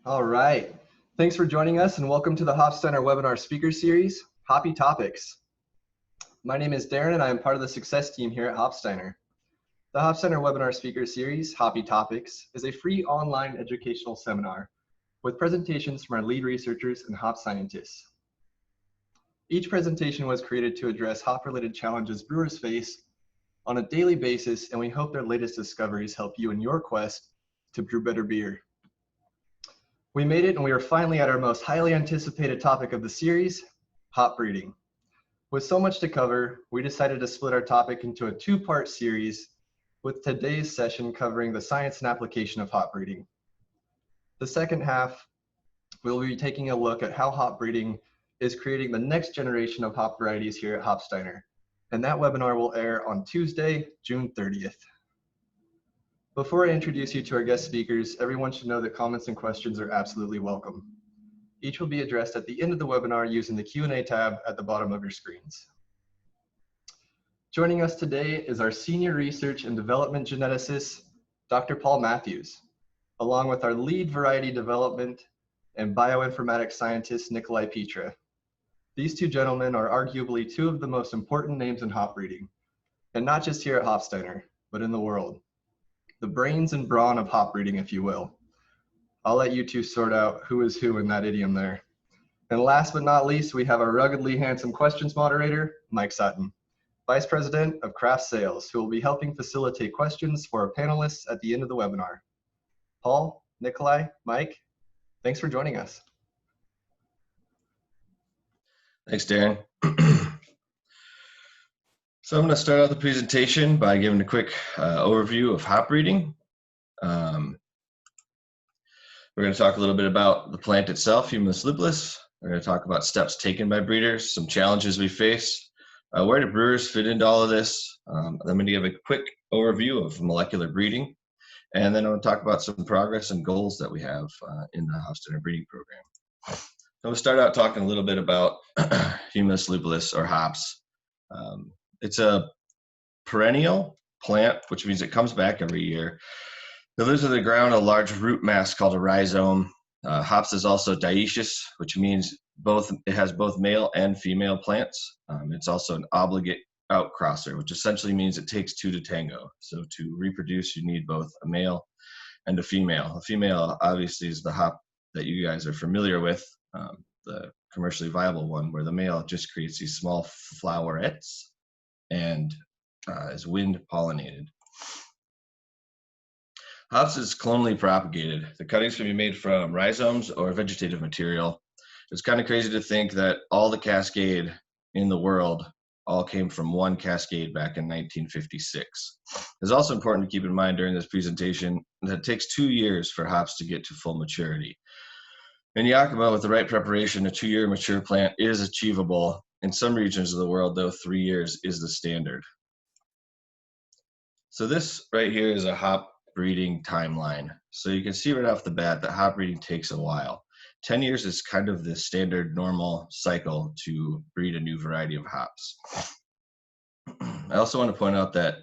All right. Thanks for joining us and welcome to the Hopsteiner Webinar Speaker Series, Hoppy Topics. My name is Darren and I am part of the success team here at Hopsteiner. The Hopsteiner Webinar Speaker Series, Hoppy Topics, is a free online educational seminar with presentations from our lead researchers and hop scientists. Each presentation was created to address hop-related challenges brewers face on a daily basis, and we hope their latest discoveries help you in your quest to brew better beer. We made it and we are finally at our most highly anticipated topic of the series, hop breeding. With so much to cover, we decided to split our topic into a two-part series, with today's session covering the science and application of hop breeding. The second half, we'll be taking a look at how hop breeding is creating the next generation of hop varieties here at Hopsteiner, and that webinar will air on Tuesday, June 30th. Before I introduce you to our guest speakers, everyone should know that comments and questions are absolutely welcome. Each will be addressed at the end of the webinar using the Q&A tab at the bottom of your screens. Joining us today is our Senior Research and Development Geneticist, Dr. Paul Matthews, along with our Lead Variety Development and Bioinformatics Scientist, Nikolai Petra. These two gentlemen are arguably two of the most important names in hop breeding, and not just here at Hopsteiner, but in the world. The brains and brawn of hop breeding, if you will. I'll let you two sort out who is who in that idiom there. And last but not least, we have our ruggedly handsome questions moderator, Mike Sutton, Vice President of Craft Sales, who will be helping facilitate questions for our panelists at the end of the webinar. Paul, Nikolai, Mike, thanks for joining us. Thanks, Darren. So I'm going to start out the presentation by giving a quick overview of hop breeding. We're going to talk a little bit about the plant itself, Humus lupulus. We're going to talk about steps taken by breeders, some challenges we face, where do brewers fit into all of this. I'm going to give a quick overview of molecular breeding, and then I'm going to talk about some progress and goals that we have in the Hopsteiner breeding program. So we'll start out talking a little bit about Humus lupulus, or hops. It's a perennial plant, which means it comes back every year. It lives in the ground, a large root mass called a rhizome. Hops is also dioecious, which means it has both male and female plants. It's also an obligate outcrosser, which essentially means it takes two to tango. So to reproduce, you need both a male and a female. A female, obviously, is the hop that you guys are familiar with, the commercially viable one, where the male just creates these small flowerets and is wind pollinated. Hops is clonally propagated. The cuttings can be made from rhizomes or vegetative material. It's kind of crazy to think that all the cascade in the world all came from one cascade back in 1956. It's also important to keep in mind during this presentation that it takes 2 years for hops to get to full maturity. In Yakima, with the right preparation, a 2-year mature plant is achievable. In some regions of the world, though, 3 years is the standard. So this right here is a hop breeding timeline. So you can see right off the bat that hop breeding takes a while. 10 years is kind of the standard normal cycle to breed a new variety of hops. I also want to point out that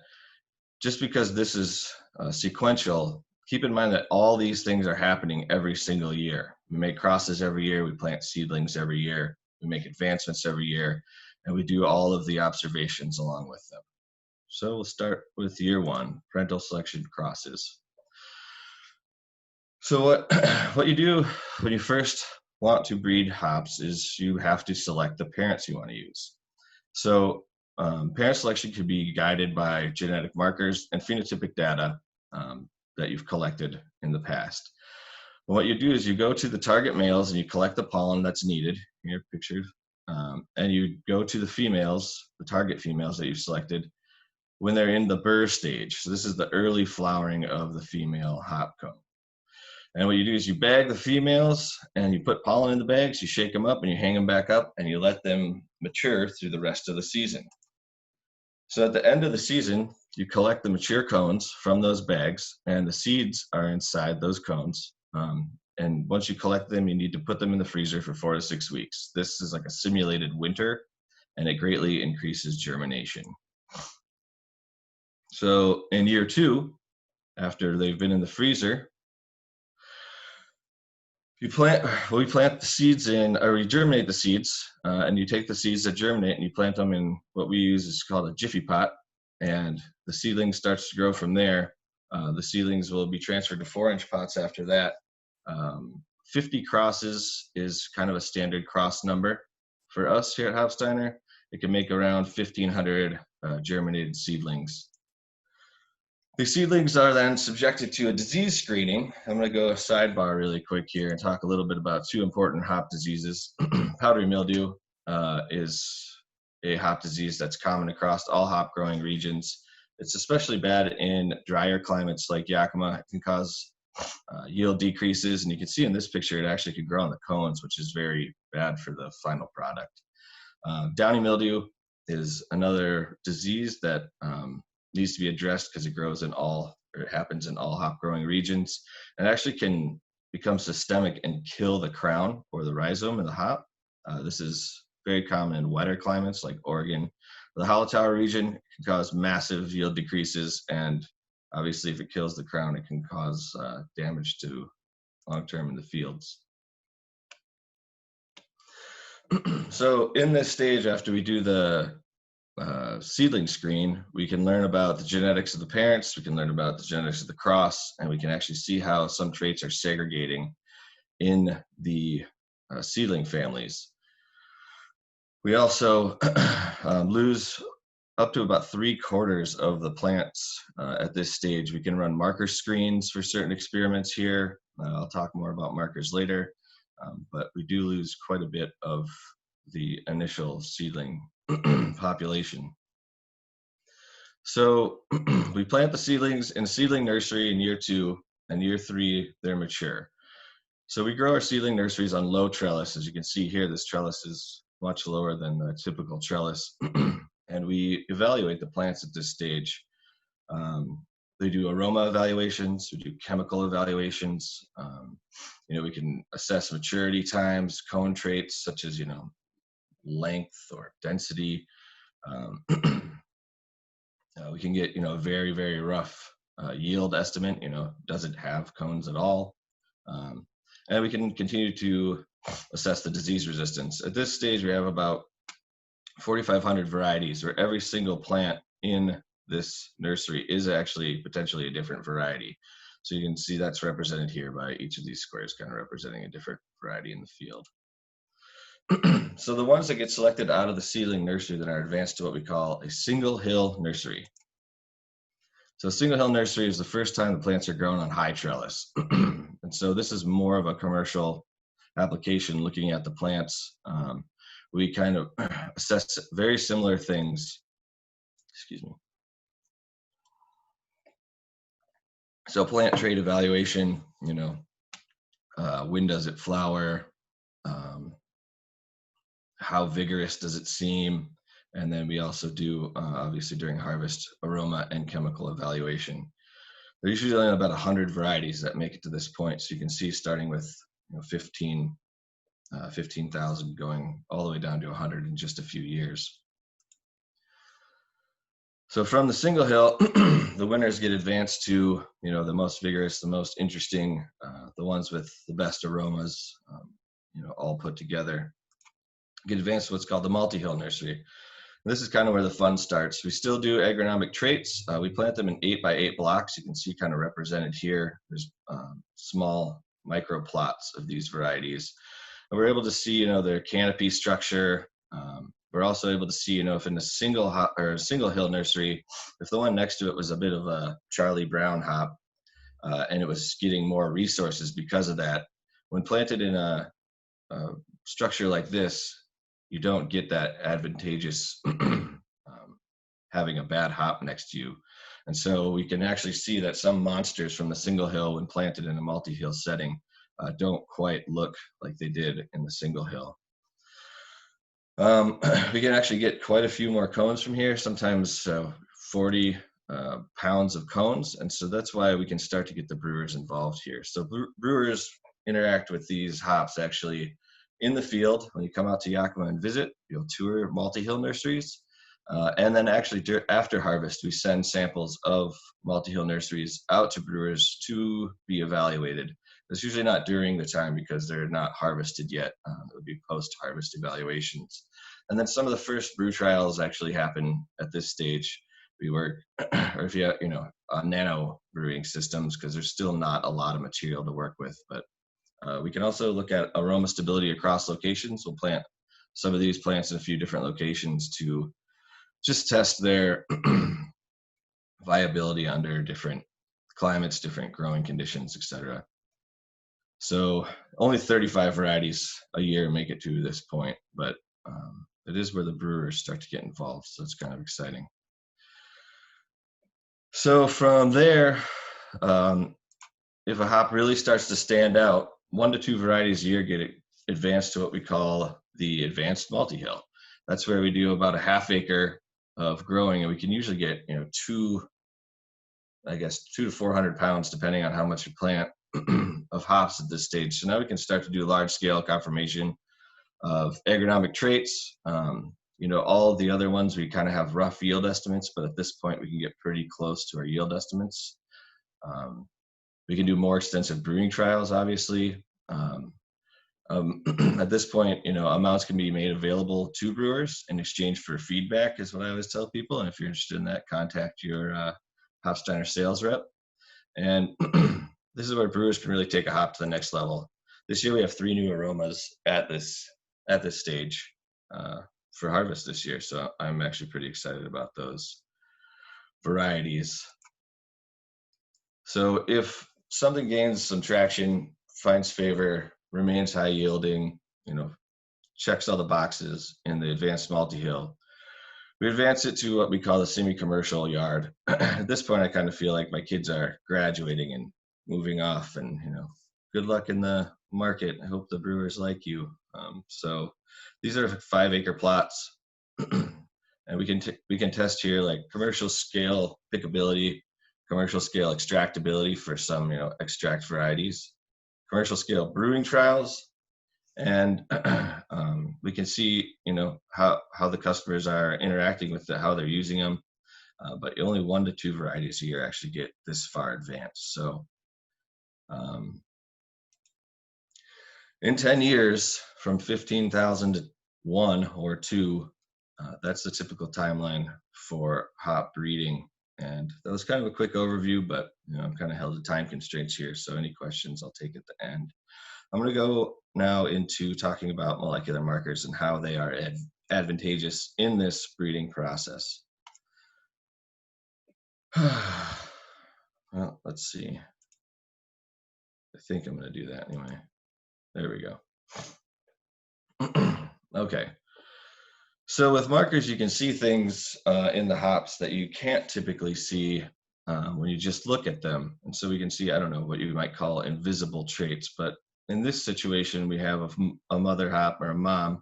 just because this is sequential, keep in mind that all these things are happening every single year. We make crosses every year, we plant seedlings every year, we make advancements every year, and we do all of the observations along with them. So we'll start with year 1, parental selection crosses. So what you do when you first want to breed hops is you have to select the parents you want to use. So parent selection can be guided by genetic markers and phenotypic data that you've collected in the past. And what you do is you go to the target males and you collect the pollen that's needed, here pictured, and you go to the females, the target females that you've selected, when they're in the burr stage. So this is the early flowering of the female hop cone. And what you do is you bag the females and you put pollen in the bags, you shake them up and you hang them back up and you let them mature through the rest of the season. So at the end of the season, you collect the mature cones from those bags and the seeds are inside those cones. And once you collect them, you need to put them in the freezer for 4 to 6 weeks. This is like a simulated winter and it greatly increases germination. So in year 2, after they've been in the freezer, We plant the seeds in, or we germinate the seeds, and you take the seeds that germinate and you plant them in what we use is called a jiffy pot, and the seedling starts to grow from there. The seedlings will be transferred to 4-inch pots after that. 50 crosses is kind of a standard cross number for us here at Hopsteiner. It can make around 1,500 germinated seedlings. The seedlings are then subjected to a disease screening. I'm going to go a sidebar really quick here and talk a little bit about 2 important hop diseases. Powdery mildew is a hop disease that's common across all hop growing regions. It's especially bad in drier climates like Yakima. It can cause yield decreases, and you can see in this picture it actually could grow on the cones, which is very bad for the final product. Downy mildew is another disease that needs to be addressed because it grows in all, or it happens in all hop growing regions, and actually can become systemic and kill the crown or the rhizome of the hop. This is very common in wetter climates like Oregon. The Hollow Tower region can cause massive yield decreases, and obviously if it kills the crown, it can cause damage to long-term in the fields. So in this stage, after we do the seedling screen, we can learn about the genetics of the parents, we can learn about the genetics of the cross, and we can actually see how some traits are segregating in the seedling families. We also lose up to about 3/4 of the plants at this stage. We can run marker screens for certain experiments here. I'll talk more about markers later, but we do lose quite a bit of the initial seedling population. So we plant the seedlings in a seedling nursery in year 2, and year 3 they're mature. So we grow our seedling nurseries on low trellis. As you can see here, this trellis is much lower than the typical trellis. And we evaluate the plants at this stage. They do aroma evaluations, we do chemical evaluations. We can assess maturity times, cone traits such as, length or density. We can get, a very, very rough yield estimate, does it have cones at all? And we can continue to assess the disease resistance. At this stage, we have about 4,500 varieties, where every single plant in this nursery is actually potentially a different variety. So you can see that's represented here by each of these squares kind of representing a different variety in the field. So the ones that get selected out of the seedling nursery that are advanced to what we call a single hill nursery. So a single hill nursery is the first time the plants are grown on high trellis. And so this is more of a commercial application looking at the plants. We kind of assess very similar things. Excuse me. So plant trait evaluation, when does it flower? How vigorous does it seem? And then we also do, obviously during harvest, aroma and chemical evaluation. There's usually only about 100 varieties that make it to this point. So you can see starting with 15,000 going all the way down to 100 in just a few years. So from the single hill, the winners get advanced to, the most vigorous, the most interesting, the ones with the best aromas, all put together. Get advanced to what's called the multi-hill nursery. And this is kind of where the fun starts. We still do agronomic traits. We plant them in 8x8 blocks. You can see kind of represented here. There's small micro plots of these varieties. And we're able to see, their canopy structure. We're also able to see, if in a single hill nursery, if the one next to it was a bit of a Charlie Brown hop, and it was getting more resources because of that, when planted in a structure like this, you don't get that advantageous having a bad hop next to you. And so we can actually see that some monsters from the single hill, when planted in a multi-hill setting, don't quite look like they did in the single hill. We can actually get quite a few more cones from here, sometimes 40 pounds of cones. And so that's why we can start to get the brewers involved here. So brewers interact with these hops actually in the field. When you come out to Yakima and visit, you'll tour multi-hill nurseries. And then actually after harvest, we send samples of multi-hill nurseries out to brewers to be evaluated. It's usually not during the time because they're not harvested yet. It would be post-harvest evaluations. And then some of the first brew trials actually happen at this stage. We work, or if you have, on nano brewing systems, because there's still not a lot of material to work with. But we can also look at aroma stability across locations. We'll plant some of these plants in a few different locations to just test their viability under different climates, different growing conditions, etc. So only 35 varieties a year make it to this point, but it is where the brewers start to get involved, so it's kind of exciting. So from there, if a hop really starts to stand out, 1 to 2 varieties a year get advanced to what we call the advanced multi-hill. That's where we do about a half acre of growing, and we can usually get 2 to 400 pounds, depending on how much you plant, of hops at this stage. So now we can start to do large scale confirmation of agronomic traits. All of the other ones we kind of have rough yield estimates, but at this point we can get pretty close to our yield estimates. We can do more extensive brewing trials, obviously. At this point, amounts can be made available to brewers in exchange for feedback, is what I always tell people. And if you're interested in that, contact your Hopsteiner sales rep. And this is where brewers can really take a hop to the next level. This year we have 3 new aromas at this stage for harvest this year. So I'm actually pretty excited about those varieties. So if something gains some traction, finds favor, remains high yielding, checks all the boxes in the advanced multi-hill, we advance it to what we call the semi-commercial yard. At this point, I kind of feel like my kids are graduating and moving off, and good luck in the market. I hope the brewers like you. So these are 5 acre plots, and we can test here like commercial scale pickability, commercial scale extractability for some extract varieties, commercial scale brewing trials, and we can see how the customers are interacting with it, how they're using them. But only 1 to 2 varieties a year actually get this far advanced. So in 10 years, from 15,000 to 1 or 2, that's the typical timeline for hop breeding. And that was kind of a quick overview, but I'm kind of held to time constraints here. So any questions I'll take at the end. I'm going to go now into talking about molecular markers and how they are advantageous in this breeding process. Well, let's see. I think I'm going to do that anyway. There we go. Okay. So with markers, you can see things in the hops that you can't typically see when you just look at them. And so we can see, I don't know, what you might call invisible traits, but in this situation, we have a mother hop or a mom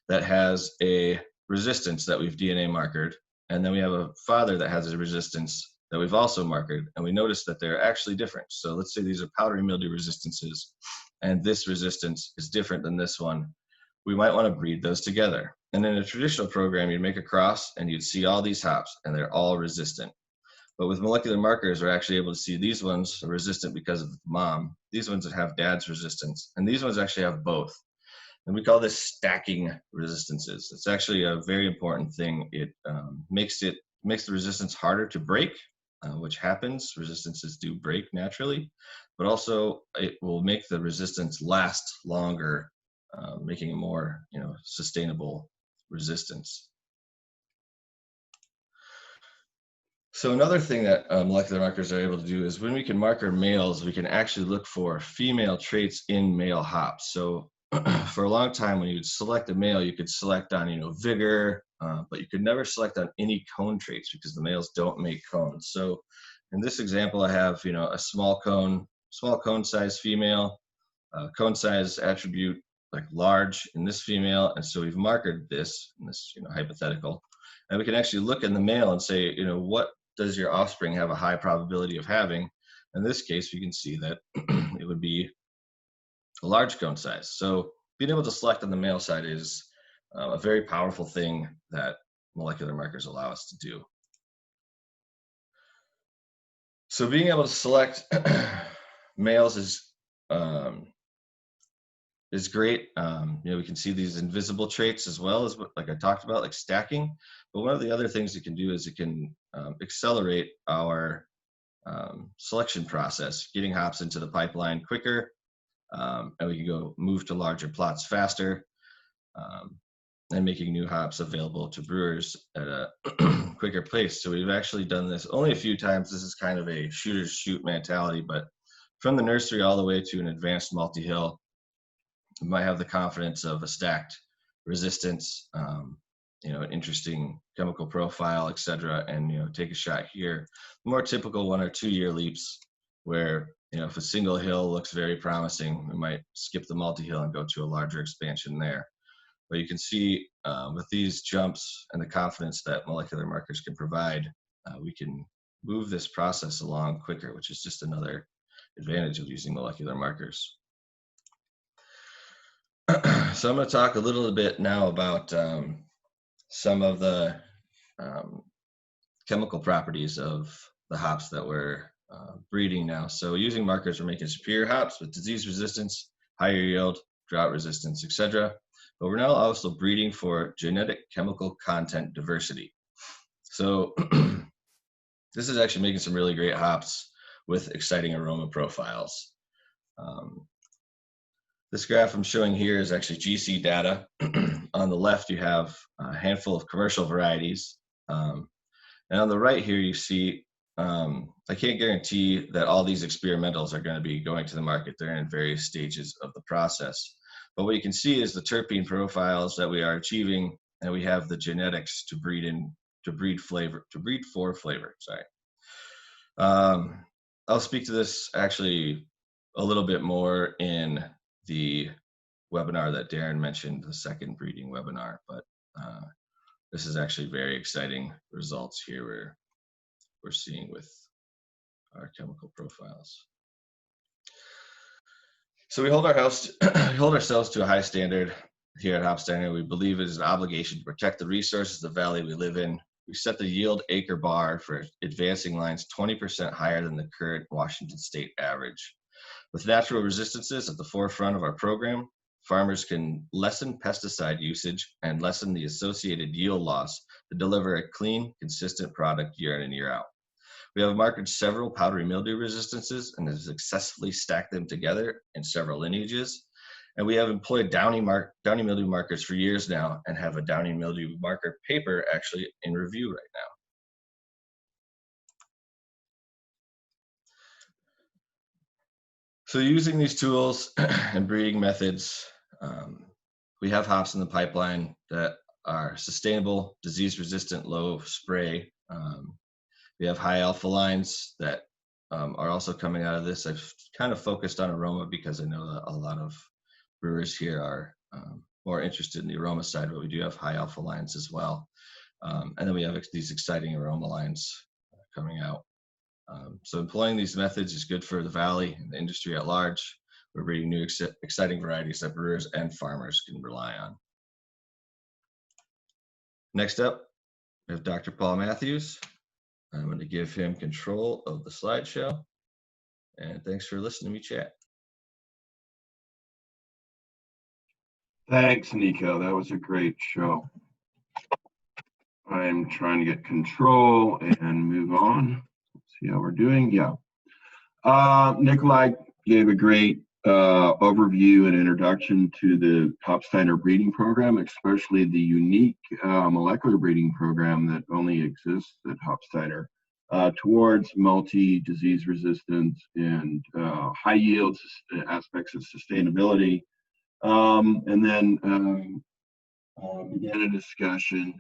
that has a resistance that we've DNA markered. And then we have a father that has a resistance that we've also markered. And we notice that they're actually different. So let's say these are powdery mildew resistances, and this resistance is different than this one. We might want to breed those together. And in a traditional program, you'd make a cross and you'd see all these hops and they're all resistant. But with molecular markers, we're actually able to see these ones are resistant because of mom, these ones that have dad's resistance, and these ones actually have both. And we call this stacking resistances. It's actually a very important thing. It makes the resistance harder to break, which happens. Resistances do break naturally, but also it will make the resistance last longer, making a more sustainable resistance. So another thing that molecular markers are able to do is when we can marker males, we can actually look for female traits in male hops. So for a long time, when you would select a male, you could select on vigor, but you could never select on any cone traits because the males don't make cones. So in this example, I have a small cone size female, cone size attribute like large in this female, and so we've markered this in this hypothetical, and we can actually look in the male and say what does your offspring have a high probability of having. In this case, we can see that it would be a large cone size. So being able to select on the male side is a very powerful thing that molecular markers allow us to do. So being able to select males is great. We can see these invisible traits as well as like I talked about, like stacking. But one of the other things it can do is it can accelerate our selection process, getting hops into the pipeline quicker, and we can move to larger plots faster, and making new hops available to brewers at a quicker pace. So we've actually done this only a few times. This is kind of a shooters shoot mentality, but from the nursery all the way to an advanced multi-hill, you might have the confidence of a stacked resistance, an interesting chemical profile, etc., and take a shot here. More typical 1 or 2 year leaps where if a single hill looks very promising, we might skip the multi-hill and go to a larger expansion there. But you can see with these jumps and the confidence that molecular markers can provide, we can move this process along quicker, which is just another advantage of using molecular markers. So I'm going to talk a little bit now about some of the chemical properties of the hops that we're breeding now. So using markers, we're making superior hops with disease resistance, higher yield, drought resistance, etc. But we're now also breeding for genetic chemical content diversity. So this is actually making some really great hops with exciting aroma profiles. This graph I'm showing here is actually GC data. On the left, you have a handful of commercial varieties. And on the right here, you see, I can't guarantee that all these experimentals are going to be going to the market. They're in various stages of the process. But what you can see is the terpene profiles that we are achieving, and we have the genetics to breed for flavor. Sorry. I'll speak to this actually a little bit more in the webinar that Darren mentioned, the second breeding webinar, but this is actually very exciting results here we're seeing with our chemical profiles. So we hold ourselves to a high standard here at Hopsteiner. We believe it is an obligation to protect the resources of the valley we live in. We set the yield acre bar for advancing lines 20% higher than the current Washington state average. With natural resistances at the forefront of our program, farmers can lessen pesticide usage and lessen the associated yield loss to deliver a clean, consistent product year in and year out. We have marked several powdery mildew resistances and have successfully stacked them together in several lineages. And we have employed downy mildew markers for years now and have a downy mildew marker paper actually in review right now. So using these tools and breeding methods, we have hops in the pipeline that are sustainable, disease-resistant, low spray. We have high alpha lines that are also coming out of this. I've kind of focused on aroma because I know that a lot of brewers here are more interested in the aroma side, but we do have high alpha lines as well. And then we have these exciting aroma lines coming out. So employing these methods is good for the valley and the industry at large. We're breeding new exciting varieties that brewers and farmers can rely on. Next up, we have Dr. Paul Matthews. I'm going to give him control of the slideshow. And thanks for listening to me chat. Thanks, Nico. That was a great show. I'm trying to get control and move on. See how we're doing. Yeah. Nikolai gave a great overview and introduction to the Hopsteiner breeding program, especially the unique molecular breeding program that only exists at Hopsteiner towards multi-disease resistance and high yields aspects of sustainability. And then began a discussion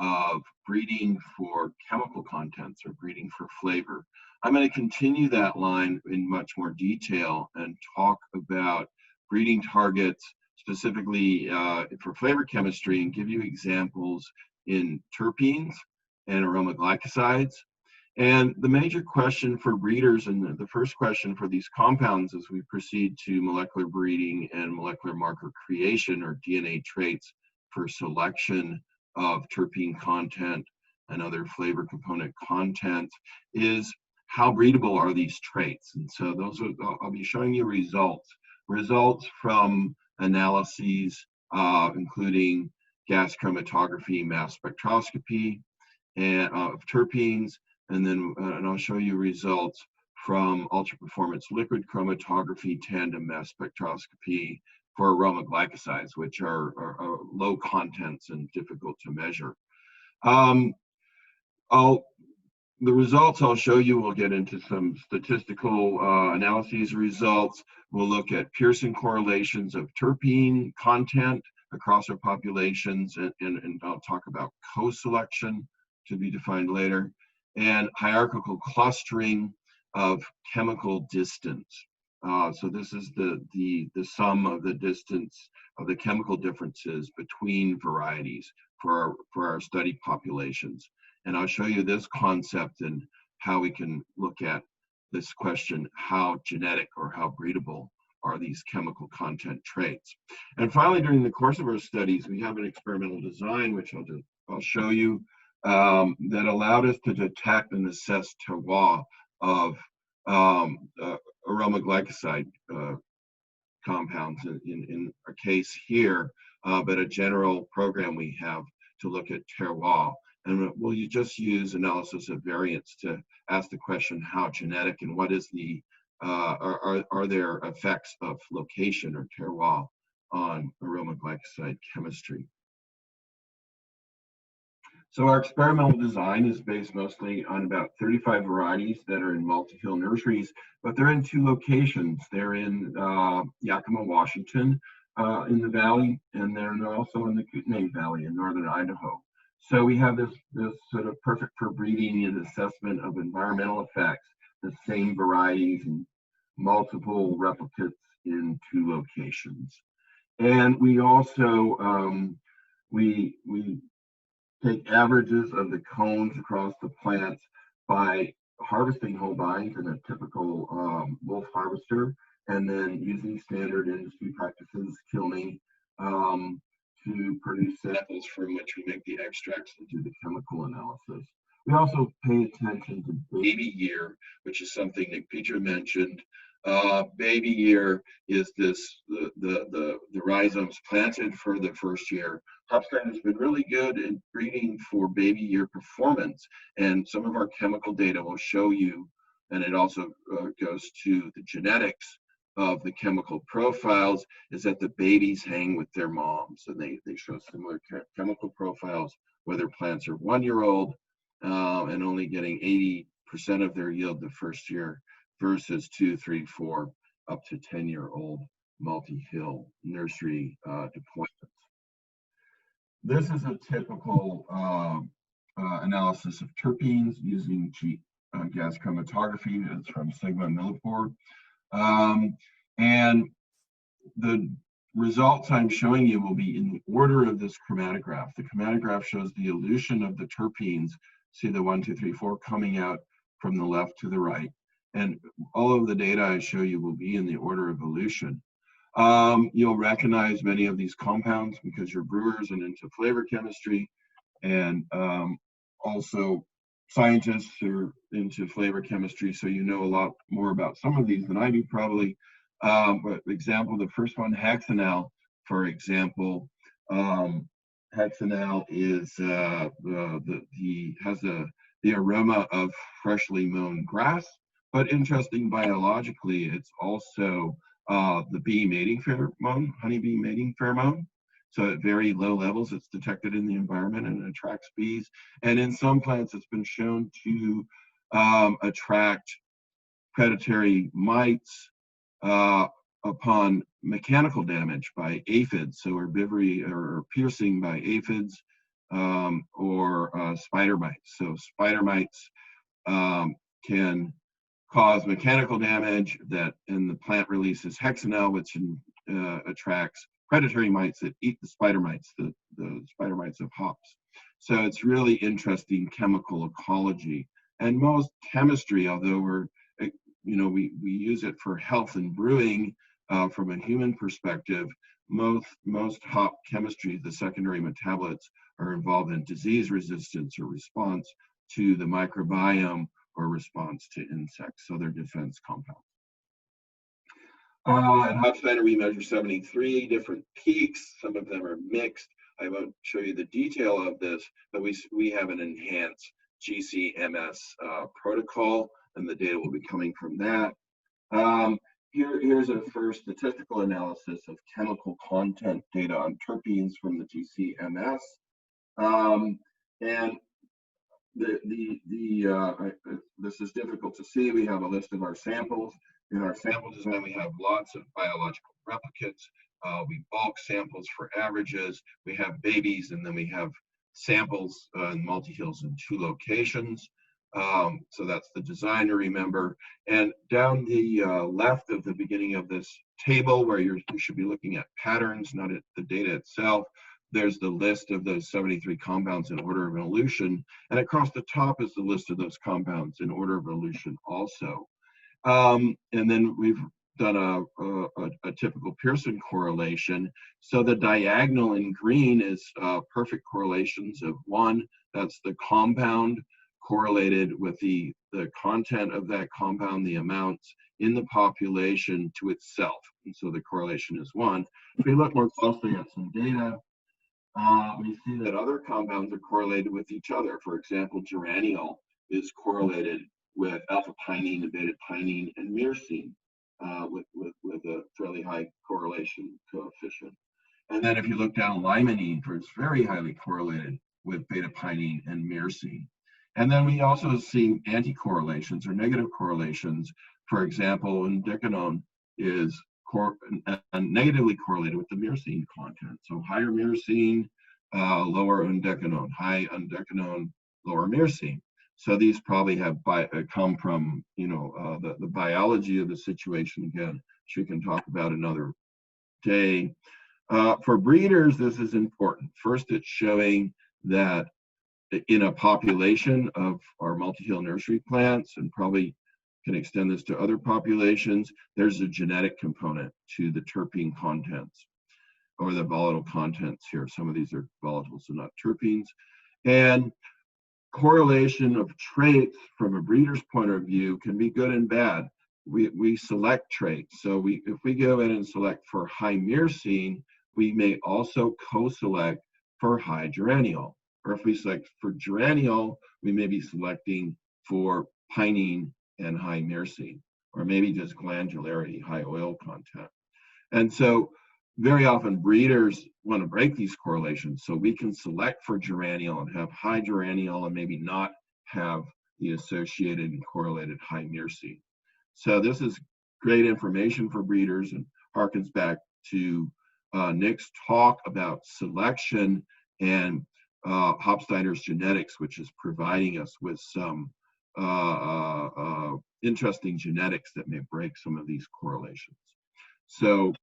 of breeding for chemical contents or breeding for flavor. I'm going to continue that line in much more detail and talk about breeding targets specifically for flavor chemistry and give you examples in terpenes and aroma glycosides. And the major question for breeders and the first question for these compounds as we proceed to molecular breeding and molecular marker creation or DNA traits for selection of terpene content and other flavor component content is how breedable are these traits. And so those are, I'll be showing you results from analyses, including gas chromatography, mass spectroscopy, and of terpenes, and then and I'll show you results from ultra performance liquid chromatography, tandem mass spectroscopy for aroma glycosides, which are low contents and difficult to measure. The results I'll show you, we'll get into some statistical analyses results. We'll look at Pearson correlations of terpene content across our populations, and I'll talk about co-selection, to be defined later, and hierarchical clustering of chemical distance. So this is the sum of the distance of the chemical differences between varieties for our study populations. And I'll show you this concept and how we can look at this question: how genetic or how breedable are these chemical content traits? And finally, during the course of our studies, we have an experimental design, which I'll show you, that allowed us to detect and assess terroir of aroma glycoside compounds in our case here, but a general program we have to look at terroir. And we'll just use analysis of variance to ask the question: how genetic, and what is the are there effects of location or terroir on aroma glycoside chemistry? So our experimental design is based mostly on about 35 varieties that are in multi-hill nurseries, but they're in 2 locations. They're in Yakima, Washington, in the valley, and they're also in the Kootenay Valley in northern Idaho. So we have this sort of perfect for breeding and assessment of environmental effects, the same varieties and multiple replicates in 2 locations. And we also we take averages of the cones across the plants by harvesting whole vines in a typical wolf harvester, and then using standard industry practices, kilning, to produce samples from which we make the extracts and do the chemical analysis. We also pay attention to baby year, which is something Nick Peter mentioned. Baby year is the rhizomes planted for the first year. Hopsteiner has been really good in breeding for baby year performance, and some of our chemical data will show you, and it also goes to the genetics of the chemical profiles, is that the babies hang with their moms, and they show similar chemical profiles, whether plants are 1-year-old and only getting 80% of their yield the first year, versus 2, 3, 4, up to 10-year-old multi-hill nursery deployments. This is a typical analysis of terpenes using gas chromatography. It's from Sigma Millipore. And the results I'm showing you will be in the order of this chromatograph. The chromatograph shows the elution of the terpenes. See the 1, 2, 3, 4 coming out from the left to the right. And all of the data I show you will be in the order of elution. You'll recognize many of these compounds because you're brewers and into flavor chemistry, and also scientists who are into flavor chemistry, so you know a lot more about some of these than I do probably. But example, the first one, hexanal, for example. Hexanal is has the aroma of freshly mown grass, but interesting biologically, it's also the bee mating pheromone, honeybee mating pheromone. So at very low levels, it's detected in the environment and it attracts bees. And in some plants, it's been shown to attract predatory mites upon mechanical damage by aphids, so herbivory or piercing by aphids or spider mites. So spider mites can cause mechanical damage and the plant releases hexanal, which attracts predatory mites that eat the spider mites of hops. So it's really interesting chemical ecology. And most chemistry, although we use it for health and brewing from a human perspective, most hop chemistry, the secondary metabolites, are involved in disease resistance or response to the microbiome or response to insects, so they're defense compounds. At Hopsteiner, we measure 73 different peaks. Some of them are mixed. I won't show you the detail of this, but we have an enhanced GCMS protocol, and the data will be coming from that. Here's a first statistical analysis of chemical content data on terpenes from the GCMS. And this is difficult to see. We have a list of our samples. In our sample design, we have lots of biological replicates. We bulk samples for averages. We have babies, and then we have samples in multi-hills in 2 locations. So that's the design to remember. And down the left of the beginning of this table, where you should be looking at patterns, not at the data itself, there's the list of those 73 compounds in order of evolution. And across the top is the list of those compounds in order of evolution also. And then we've done a typical Pearson correlation. So the diagonal in green is perfect correlations of 1. That's the compound correlated with the content of that compound, the amounts in the population to itself. And so the correlation is 1. If we look more closely at some data, we see that other compounds are correlated with each other. For example, geraniol is correlated with alpha-pinene and beta-pinene and myrcene with a fairly high correlation coefficient. And then if you look down limonene, it's very highly correlated with beta-pinene and myrcene. And then we also see anti-correlations or negative correlations. For example, undecanone is negatively correlated with the myrcene content. So higher myrcene, lower undecanone, high undecanone, lower myrcene. So these probably have come from, the biology of the situation, again, which we can talk about another day. For breeders, this is important. First, it's showing that in a population of our multi-hill nursery plants, and probably can extend this to other populations, there's a genetic component to the terpene contents or the volatile contents here. Some of these are volatile, so not terpenes. And correlation of traits from a breeder's point of view can be good and bad. We select traits. So if we go in and select for high myrcene, we may also co-select for high geraniol. Or if we select for geraniol, we may be selecting for pinene and high myrcene, or maybe just glandularity, high oil content. And so very often breeders want to break these correlations, so we can select for geraniol and have high geraniol and maybe not have the associated and correlated high myrcene. So this is great information for breeders and harkens back to Nick's talk about selection and Hopsteiner's genetics, which is providing us with some interesting genetics that may break some of these correlations. So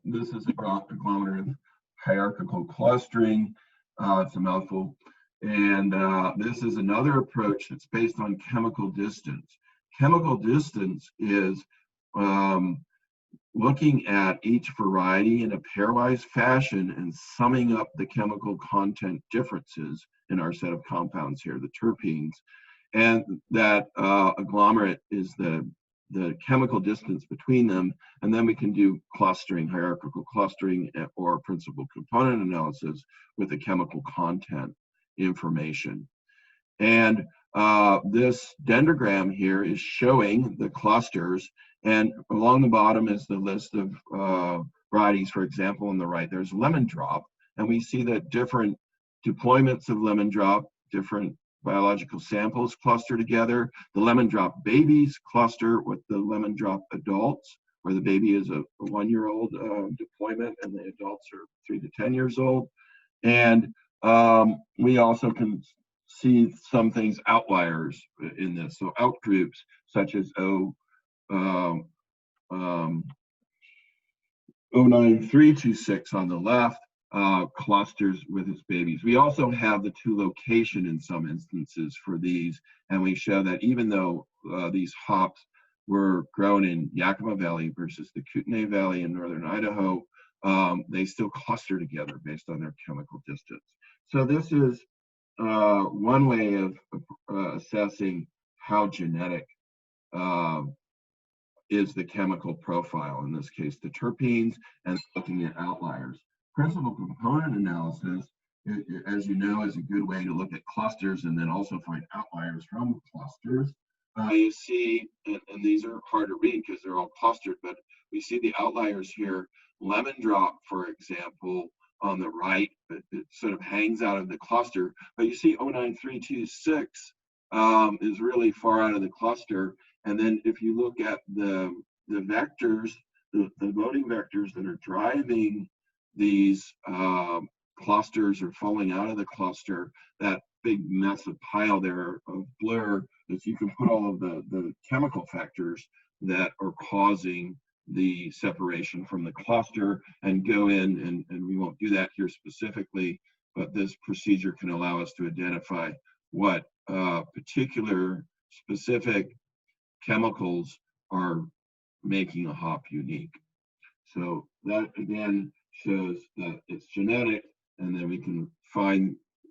this is agglomerative hierarchical clustering. It's a mouthful. And this is another approach that's based on chemical distance. Chemical distance is looking at each variety in a pairwise fashion and summing up the chemical content differences in our set of compounds here, the terpenes. And that agglomerate is the chemical distance between them. And then we can do clustering, hierarchical clustering, or principal component analysis with the chemical content information. And this dendrogram here is showing the clusters, and along the bottom is the list of varieties. For example, on the right, there's lemon drop, and we see that different deployments of lemon drop, different biological samples cluster together. The lemon drop babies cluster with the lemon drop adults, where the baby is a 1-year-old deployment and the adults are 3 to 10 years old. And we also can see some things outliers in this. So outgroups such as 09326 on the left clusters with its babies. We also have the 2 location in some instances for these, and we show that even though these hops were grown in Yakima Valley versus the Kootenay Valley in northern Idaho, they still cluster together based on their chemical distance. So this is one way of assessing how genetic is the chemical profile, in this case the terpenes, and looking at outliers. Principal component analysis, as you know, is a good way to look at clusters and then also find outliers from clusters. You see, and these are hard to read because they're all clustered, but we see the outliers here. Lemon drop, for example, on the right, it sort of hangs out of the cluster, but you see 09326 is really far out of the cluster. And then if you look at the vectors, the voting vectors that are driving these clusters or falling out of the cluster, that big massive pile there of blur, is you can put all of the chemical factors that are causing the separation from the cluster and go in, and we won't do that here specifically, but this procedure can allow us to identify what particular specific chemicals are making a hop unique. So that again shows that it's genetic, and then we can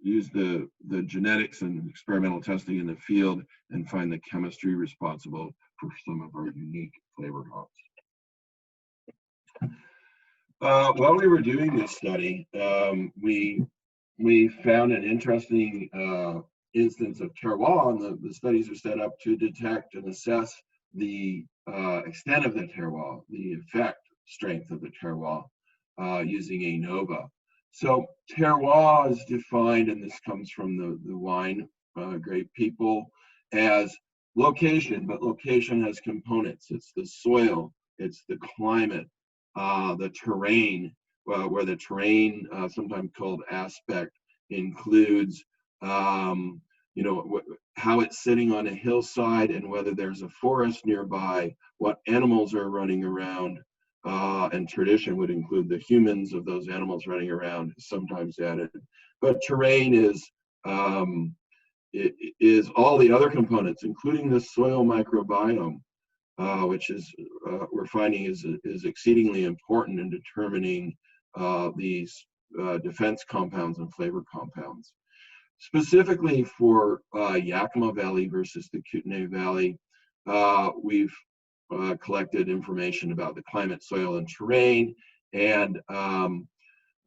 use the genetics and experimental testing in the field and find the chemistry responsible for some of our unique flavored hops. While we were doing this study, we found an interesting instance of terroir, and the studies are set up to detect and assess the extent of the terroir, the effect strength of the terroir, using ANOVA. So terroir is defined, and this comes from the wine grape people, as location, but location has components. It's the soil, it's the climate, the terrain, where the terrain, sometimes called aspect, includes you know, how it's sitting on a hillside and whether there's a forest nearby, what animals are running around, and tradition would include the humans of those animals running around, sometimes added. But terrain is all the other components, including the soil microbiome, which is we're finding is exceedingly important in determining these defense compounds and flavor compounds. Specifically for Yakima Valley versus the Kootenay Valley, we've collected information about the climate, soil, and terrain. And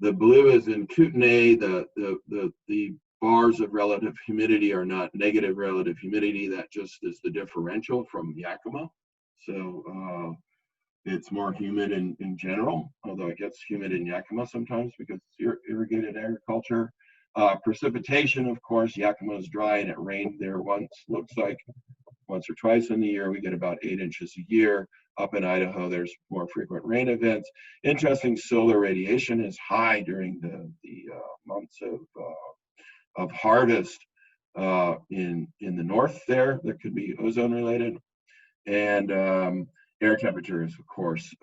the blue is in Kootenay. The bars of relative humidity are not negative relative humidity. That just is the differential from Yakima. So it's more humid in general, although it gets humid in Yakima sometimes because it's irrigated agriculture. Precipitation, of course, Yakima is dry and it rained there looks like once or twice in the year. We get about 8 inches a year. Up in Idaho, there's more frequent rain events. Interesting, solar radiation is high during the months of harvest in the north there. That could be ozone related. And air temperature is, of course,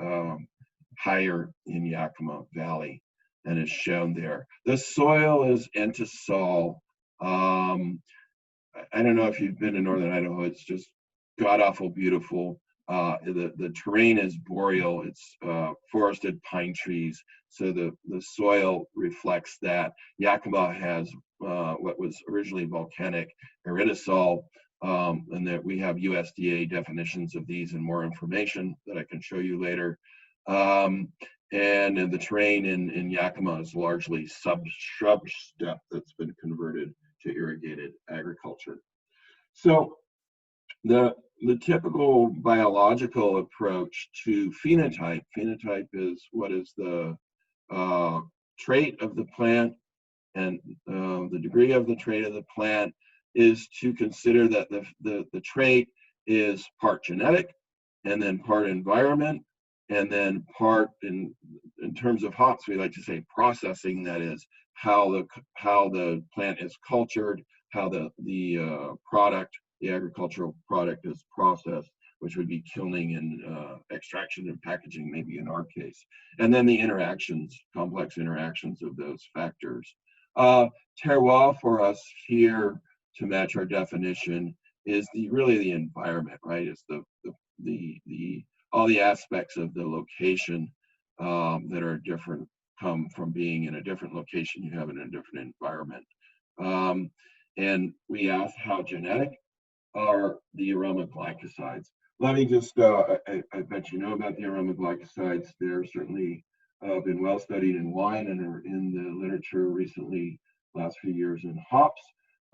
higher in Yakima Valley, and is shown there. The soil is entisol. I don't know if you've been to northern Idaho. It's just god-awful beautiful. The terrain is boreal. It's forested pine trees, so the soil reflects that. Yakima has what was originally volcanic aridisol, and that we have USDA definitions of these and more information that I can show you later. And the terrain in Yakima is largely shrub steppe that's been converted to irrigated agriculture. So the typical biological approach to phenotype is what is the trait of the plant, and the degree of the trait of the plant is to consider that the trait is part genetic, and then part environment, and then part in terms of hops, we like to say processing, that is how the plant is cultured, how the agricultural product is processed, which would be kilning and extraction and packaging, maybe in our case, and then the complex interactions of those factors. Terroir for us here, to match our definition, is really the environment, right? It's all the aspects of the location that are different come from being in a different location you have in a different environment. And we asked how genetic are the aroma glycosides. Let me just, I bet you know about the aroma glycosides. They're certainly been well studied in wine and are in the literature recently, last few years in hops.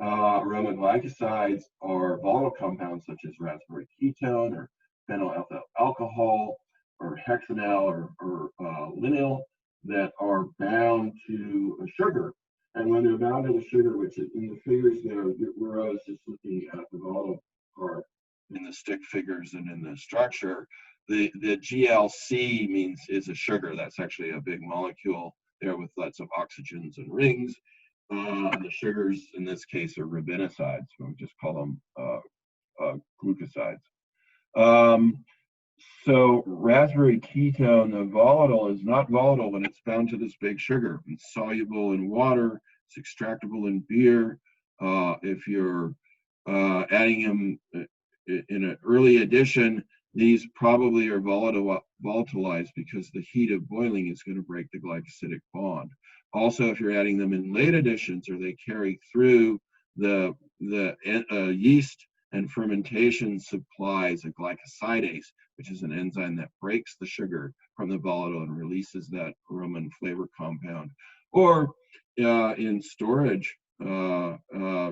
Aroma glycosides are volatile compounds such as raspberry ketone or phenylethyl alcohol or hexanal or linyl that are bound to a sugar. And when they're bound to the sugar, which in the figures there, where I was just looking at the volatile part in the stick figures and in the structure, the GLC means is a sugar. That's actually a big molecule there with lots of oxygens and rings. And the sugars in this case are rabinosides. So we just call them glucosides. So raspberry ketone, the volatile, is not volatile when it's bound to this big sugar. It's soluble in water. It's extractable in beer. If you're adding them in an early addition, these probably are volatilized because the heat of boiling is going to break the glycosidic bond. Also, if you're adding them in late additions or they carry through the yeast and fermentation supplies a glycosidase, which is an enzyme that breaks the sugar from the volatile and releases that aroma and flavor compound. Or in storage,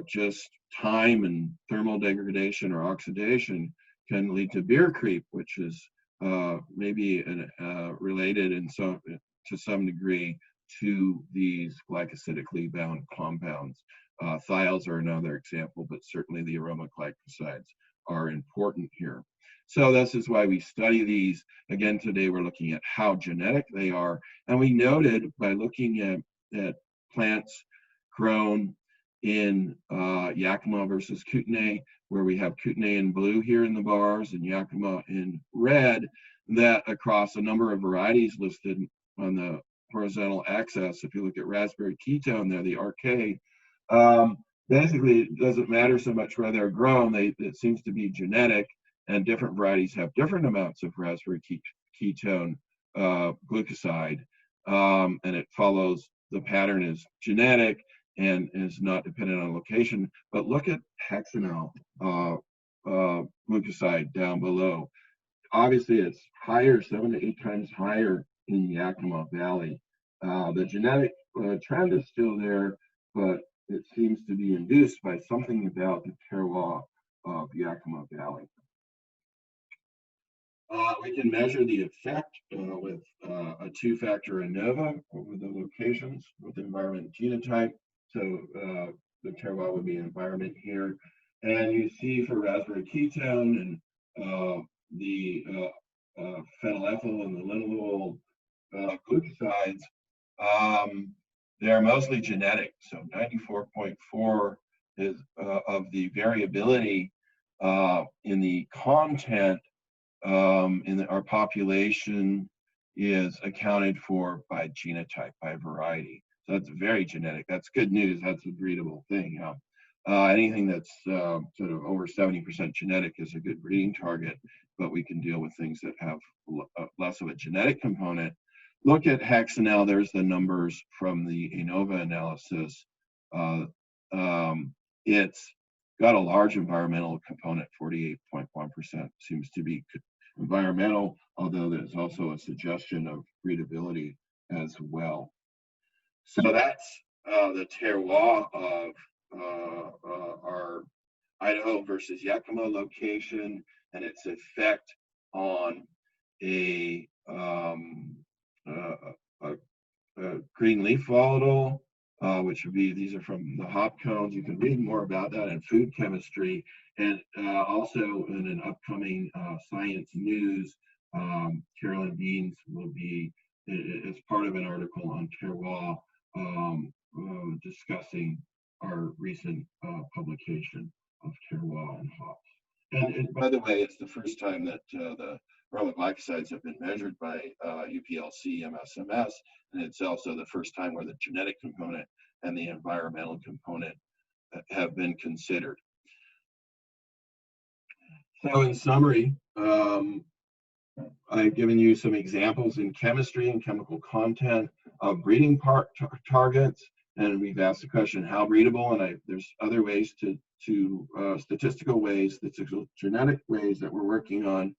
just time and thermal degradation or oxidation can lead to beer creep, which is maybe related to some degree to these glycosidically bound compounds. Thiols are another example, but certainly the aroma glycosides are important here. So this is why we study these. Again, today we're looking at how genetic they are. And we noted by looking at plants grown in Yakima versus Kootenay, where we have Kootenay in blue here in the bars and Yakima in red, that across a number of varieties listed on the horizontal axis, if you look at raspberry ketone there, the RK, basically it doesn't matter so much where they're grown. It seems to be genetic, and different varieties have different amounts of raspberry ketone glucoside, and it follows, the pattern is genetic and is not dependent on location. But look at hexanal glucoside down below. Obviously it's higher, 7 to 8 times higher in Yakima Valley. The genetic trend is still there, but it seems to be induced by something about the terroir of Yakima Valley. We can measure the effect with a 2-factor ANOVA over the locations with environment genotype. So the terroir would be environment here. And you see for raspberry ketone and the phenylethyl and the linalool glucosides, they're mostly genetic. So 94.4 is of the variability in the content in our population is accounted for by genotype, by variety. So that's very genetic. That's good news. That's a breedable thing. Anything that's sort of over 70% genetic is a good breeding target, but we can deal with things that have less of a genetic component. Look at hexanal. There's the numbers from the ANOVA analysis. It's got a large environmental component, 48.1% seems to be environmental, although there's also a suggestion of breedability as well. So that's the terroir of our Idaho versus Yakima location and its effect on a green leaf volatile, which would be, these are from the hop cones. You can read more about that in food chemistry, and also in an upcoming science news, Carolyn Beans will be, as part of an article on terroir, discussing our recent publication of terroir and hops. And by the way, it's the first time that the aroma glycosides have been measured by UPLC MSMS, and it's also the first time where the genetic component and the environmental component have been considered. So in summary, I've given you some examples in chemistry and chemical content of breeding targets, and we've asked the question, how breedable? And there's other ways to statistical ways, statistical genetic ways that we're working on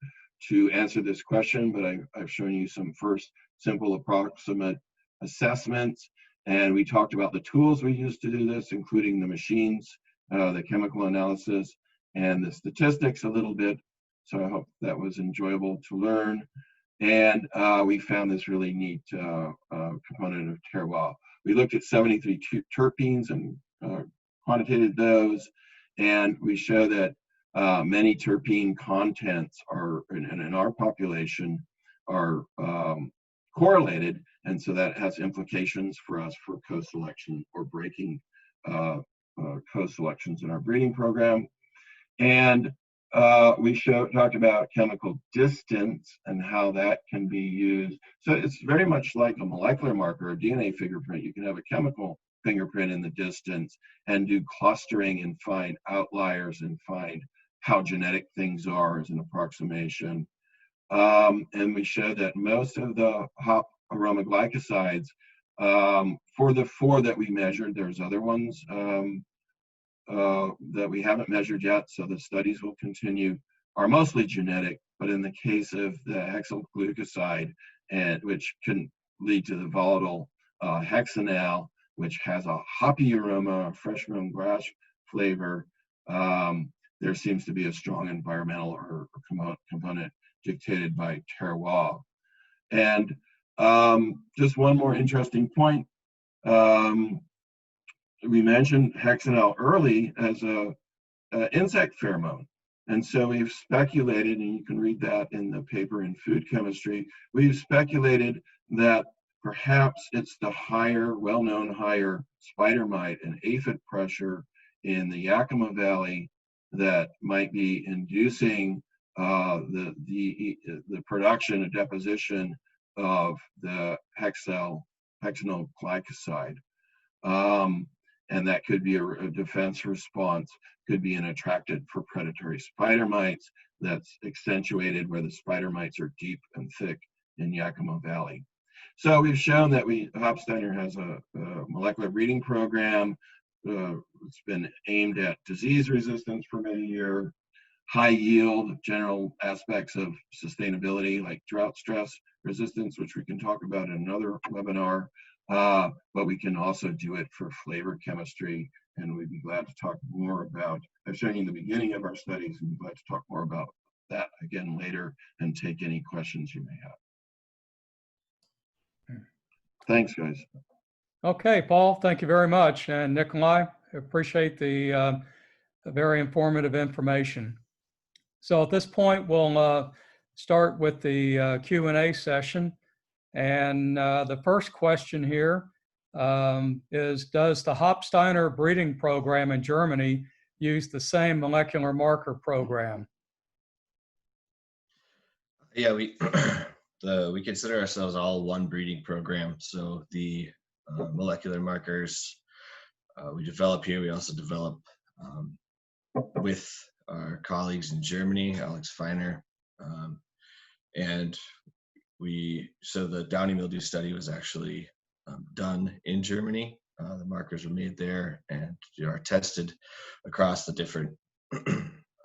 to answer this question, but I've shown you some first simple approximate assessments, and we talked about the tools we use to do this, including the machines, the chemical analysis, and the statistics a little bit. So I hope that was enjoyable to learn. And we found this really neat component of terroir. We looked at 73 terpenes and quantitated those, and we show that many terpene contents are, in our population, are correlated, and so that has implications for us for co-selection or breaking co-selections in our breeding program. And we talked about chemical distance and how that can be used. So it's very much like a molecular marker, a DNA fingerprint. You can have a chemical fingerprint in the distance and do clustering and find outliers and find how genetic things are as an approximation. And we showed that most of the hop aroma glycosides, for the 4 that we measured, there's other ones that we haven't measured yet, so the studies will continue, are mostly genetic, but in the case of the hexyl glucoside, which can lead to the volatile hexanal, which has a hoppy aroma, a fresh grown grass flavor, there seems to be a strong environmental or component dictated by terroir. And just one more interesting point. We mentioned hexanal early as a insect pheromone. And so we've speculated, and you can read that in the paper in Food Chemistry, we've speculated that perhaps it's the higher, well-known higher spider mite and aphid pressure in the Yakima Valley that might be inducing the production and deposition of the hexyl glycoside. And that could be a defense response, could be an attractant for predatory spider mites that's accentuated where the spider mites are deep and thick in Yakima Valley. So we've shown that Hopsteiner has a molecular breeding program. It's been aimed at disease resistance for many years, high yield, general aspects of sustainability like drought stress resistance, which we can talk about in another webinar. But we can also do it for flavor chemistry, and we'd be glad to talk more about, I've shown you in the beginning of our studies, and we'd glad to talk more about that again later and take any questions you may have. Thanks, guys. Okay, Paul, thank you very much. And Nikolai, appreciate the very informative information. So at this point, we'll start with the Q&A session. And the first question here is, does the Hopsteiner breeding program in Germany use the same molecular marker program? Yeah, we consider ourselves all one breeding program. So the molecular markers we develop here, we also develop with our colleagues in Germany, Alex Feiner, and so the downy mildew study was actually done in Germany. The markers were made there and are tested across the different,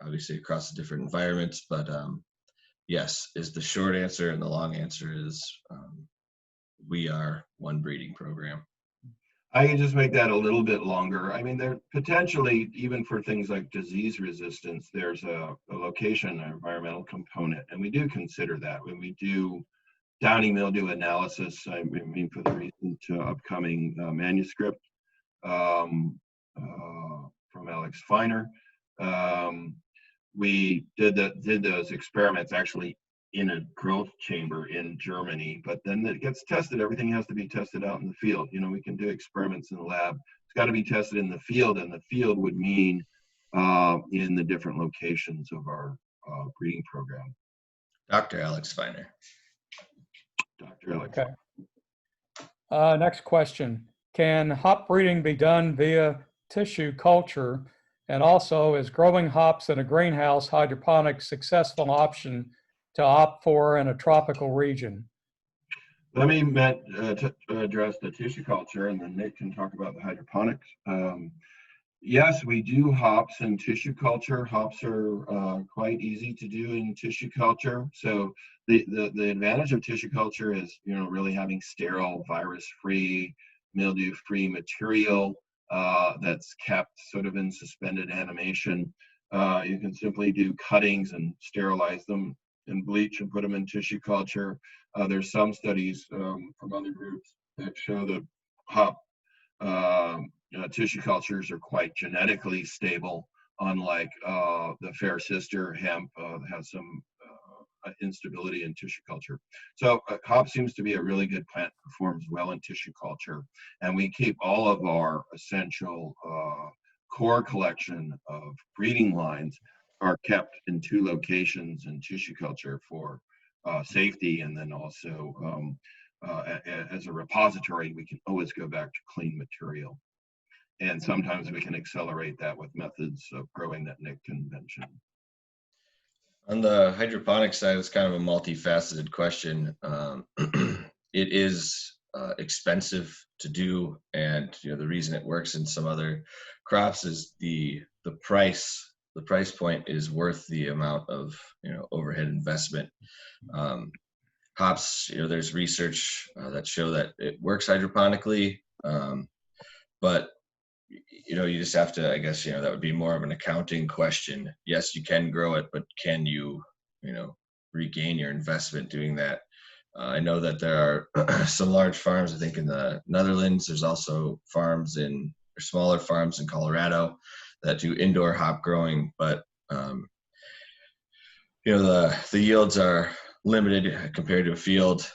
obviously across the different environments. But yes, is the short answer, and the long answer is we are one breeding program. I can just make that a little bit longer. I mean, there potentially, even for things like disease resistance, there's a location, an environmental component, and we do consider that when we do downy mildew analysis. I mean, for the recent upcoming manuscript from Alex Feiner, we did those experiments actually in a growth chamber in Germany, but then it gets tested. Everything has to be tested out in the field. You know, we can do experiments in the lab. It's got to be tested in the field, and the field would mean in the different locations of our breeding program. Dr. Alex Feiner. Dr. Alex. Okay. Next question. Can hop breeding be done via tissue culture? And also, is growing hops in a greenhouse hydroponic successful option to opt for in a tropical region? Let me address the tissue culture, and then Nick can talk about the hydroponics. Yes, we do hops in tissue culture. Hops are quite easy to do in tissue culture. So the advantage of tissue culture is, really having sterile, virus-free, mildew-free material that's kept sort of in suspended animation. You can simply do cuttings and sterilize them in bleach and put them in tissue culture. There's some studies from other groups that show that hop tissue cultures are quite genetically stable, unlike the fair sister hemp has some instability in tissue culture. So hop seems to be a really good plant, performs well in tissue culture, and we keep all of our essential core collection of breeding lines are kept in 2 locations in tissue culture for safety, and then also as a repository, we can always go back to clean material. And sometimes we can accelerate that with methods of growing that Nick can mention. On the hydroponic side, it's kind of a multifaceted question. It is expensive to do, and the reason it works in some other crops is the price. The price point is worth the amount of overhead investment. Hops, there's research that show that it works hydroponically, but you just have to, I guess, that would be more of an accounting question. Yes, you can grow it, but can you, regain your investment doing that? I know that there are some large farms, I think in the Netherlands. There's also smaller farms in Colorado that do indoor hop growing, but the yields are limited compared to a field.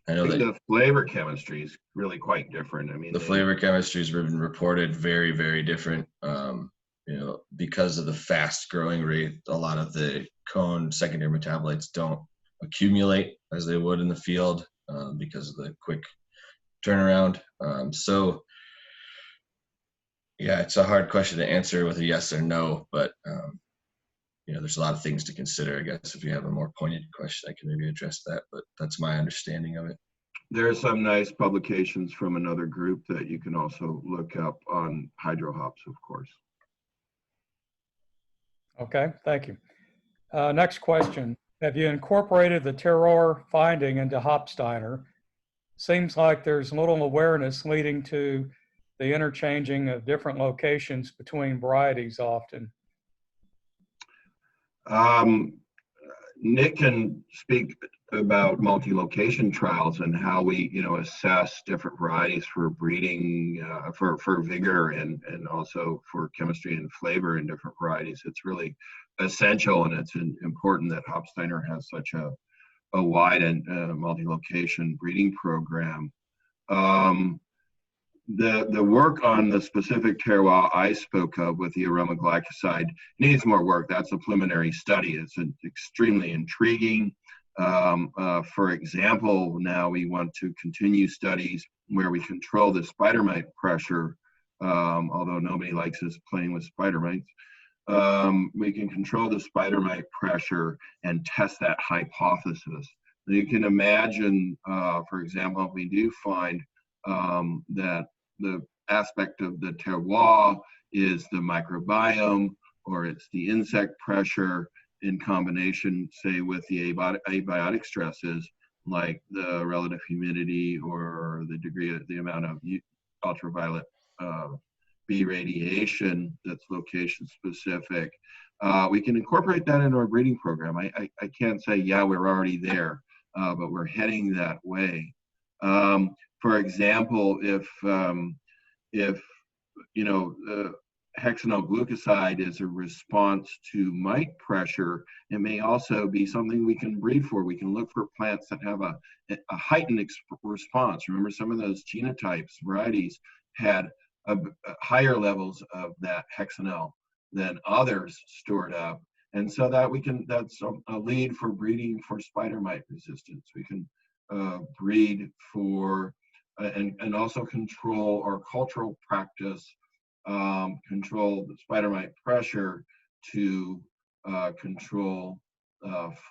I know that the flavor chemistry is really quite different. I mean, the flavor chemistry has been reported very, very different. Because of the fast growing rate, a lot of the cone secondary metabolites don't accumulate as they would in the field because of the quick turnaround. So yeah, it's a hard question to answer with a yes or no, but there's a lot of things to consider. I guess if you have a more pointed question, I can maybe address that, but that's my understanding of it. There are some nice publications from another group that you can also look up on hydro hops, of course. Okay, thank you. Next question. Have you incorporated the Terroir finding into Hopsteiner? Seems like there's little awareness leading to the interchanging of different locations between varieties often. Nick can speak about multi-location trials and how we, assess different varieties for breeding, for vigor and also for chemistry and flavor in different varieties. It's really essential, and it's important that Hopsteiner has such a wide and multi-location breeding program. The work on the specific terroir I spoke of with the aroma glycoside needs more work. That's a preliminary study. It's extremely intriguing. For example, now we want to continue studies where we control the spider mite pressure, although nobody likes us playing with spider mites. We can control the spider mite pressure and test that hypothesis. You can imagine, for example, if we do find that the aspect of the terroir is the microbiome, or it's the insect pressure in combination, say, with the abiotic stresses, like the relative humidity or the degree of the amount of ultraviolet B radiation that's location specific. We can incorporate that into our breeding program. I can't say, yeah, we're already there, but we're heading that way. For example, if hexanyl glucoside is a response to mite pressure, it may also be something we can breed for. We can look for plants that have a heightened response. Remember, some of those genotypes, varieties, had higher levels of that hexanyl than others stored up. And so that's a lead for breeding for spider mite resistance. We can breed for and also control our cultural practice control the spider mite pressure to control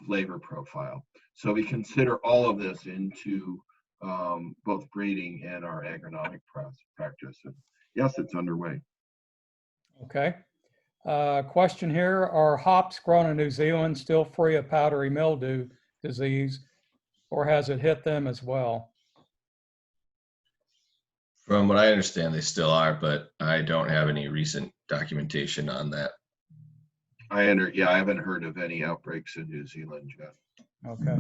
flavor profile. So we consider all of this into both breeding and our agronomic practice. And yes, it's underway. Okay. Question here, are hops grown in New Zealand still free of powdery mildew disease, or has it hit them as well? From what I understand, they still are, but I don't have any recent documentation on that. Yeah, I haven't heard of any outbreaks in New Zealand yet. Okay.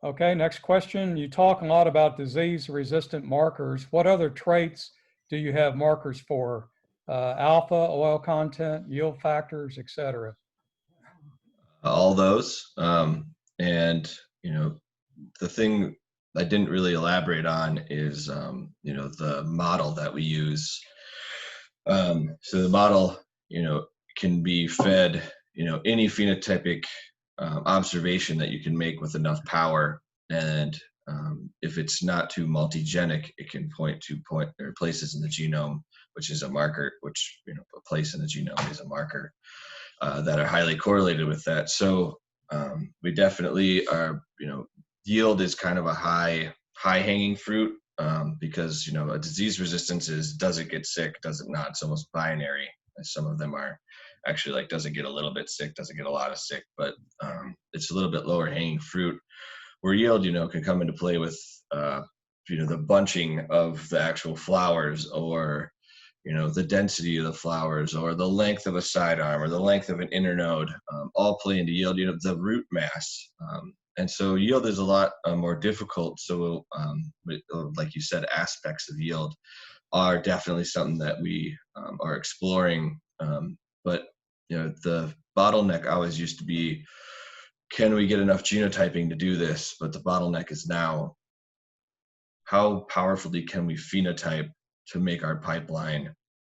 Okay, next question. You talk a lot about disease-resistant markers. What other traits do you have markers for? Alpha, oil content, yield factors, etc. All those. And, the thing I didn't really elaborate on is, the model that we use. So the model, can be fed, any phenotypic observation that you can make with enough power. And if it's not too multigenic, it can point to places in the genome, which is a marker, which, a place in the genome is a marker that are highly correlated with that. So we definitely are, yield is kind of a high hanging fruit because, a disease resistance is, does it get sick, does it not? It's almost binary. Some of them are actually like, does it get a little bit sick, does it get a lot of sick, but it's a little bit lower hanging fruit, where yield, can come into play with, the bunching of the actual flowers, or, the density of the flowers, or the length of a sidearm, or the length of an internode, all play into yield, the root mass. And so yield is a lot more difficult. So like you said, aspects of yield are definitely something that we are exploring. But, the bottleneck always used to be, can we get enough genotyping to do this? But the bottleneck is now, how powerfully can we phenotype to make our pipeline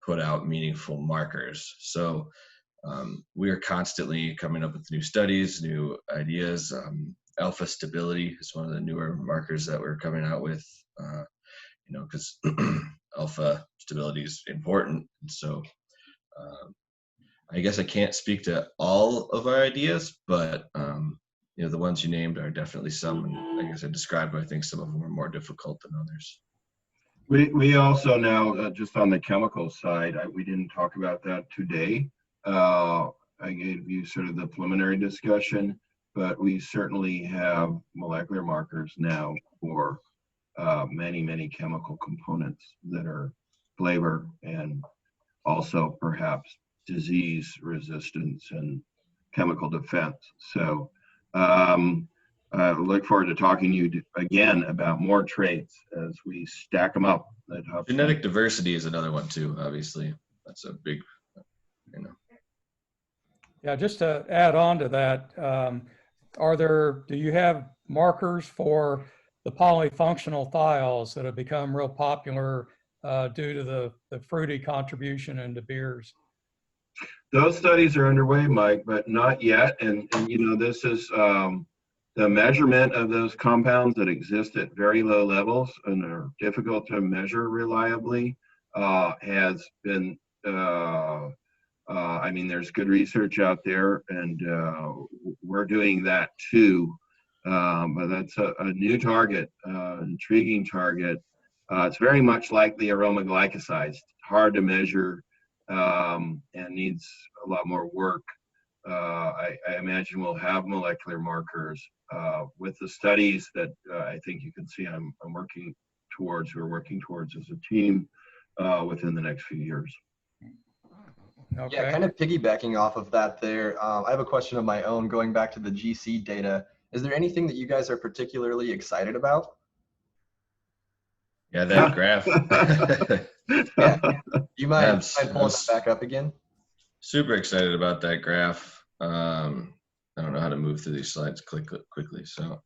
put out meaningful markers? So we are constantly coming up with new studies, new ideas. Alpha stability is one of the newer markers that we're coming out with, because alpha stability is important. And so I guess I can't speak to all of our ideas, but the ones you named are definitely some. And I guess I described, I think some of them are more difficult than others. We also now, just on the chemical side, we didn't talk about that today. I gave you sort of the preliminary discussion, but we certainly have molecular markers now for many chemical components that are flavor and also perhaps disease resistance and chemical defense. So I look forward to talking to you again about more traits as we stack them up. Genetic diversity is another one too, obviously. That's a big, Yeah, just to add on to that, do you have markers for the polyfunctional thiols that have become real popular due to the fruity contribution into beers? Those studies are underway, Mike, but not yet. And this is the measurement of those compounds that exist at very low levels and are difficult to measure reliably has been, there's good research out there, and we're doing that too. But that's a new target, intriguing target. It's very much like the aroma glycosides, hard to measure and needs a lot more work. I imagine we'll have molecular markers with the studies that I think you can see we're working towards as a team within the next few years. Okay. Yeah, kind of piggybacking off of that there, I have a question of my own going back to the GC data. Is there anything that you guys are particularly excited about? Yeah, that graph. Yeah. Do you mind pulling that back up again? Super excited about that graph. I don't know how to move through these slides quickly. So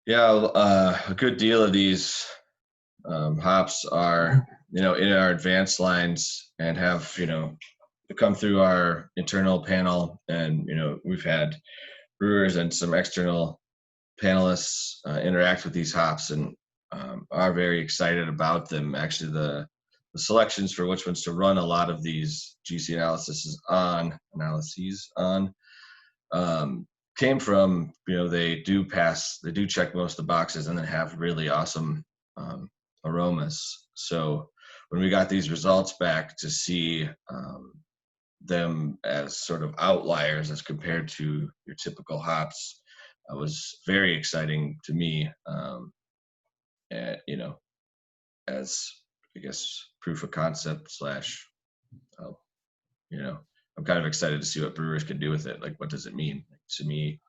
a good deal of these hops are, in our advanced lines and have, come through our internal panel. And, we've had brewers and some external panelists interact with these hops. And are very excited about them. Actually, the selections for which ones to run a lot of these GC analyses on came from, they do check most of the boxes and then have really awesome aromas. So when we got these results back, to see them as sort of outliers as compared to your typical hops was very exciting to me. As I guess proof of concept slash, I'm kind of excited to see what brewers can do with it. Like, what does it mean? To me,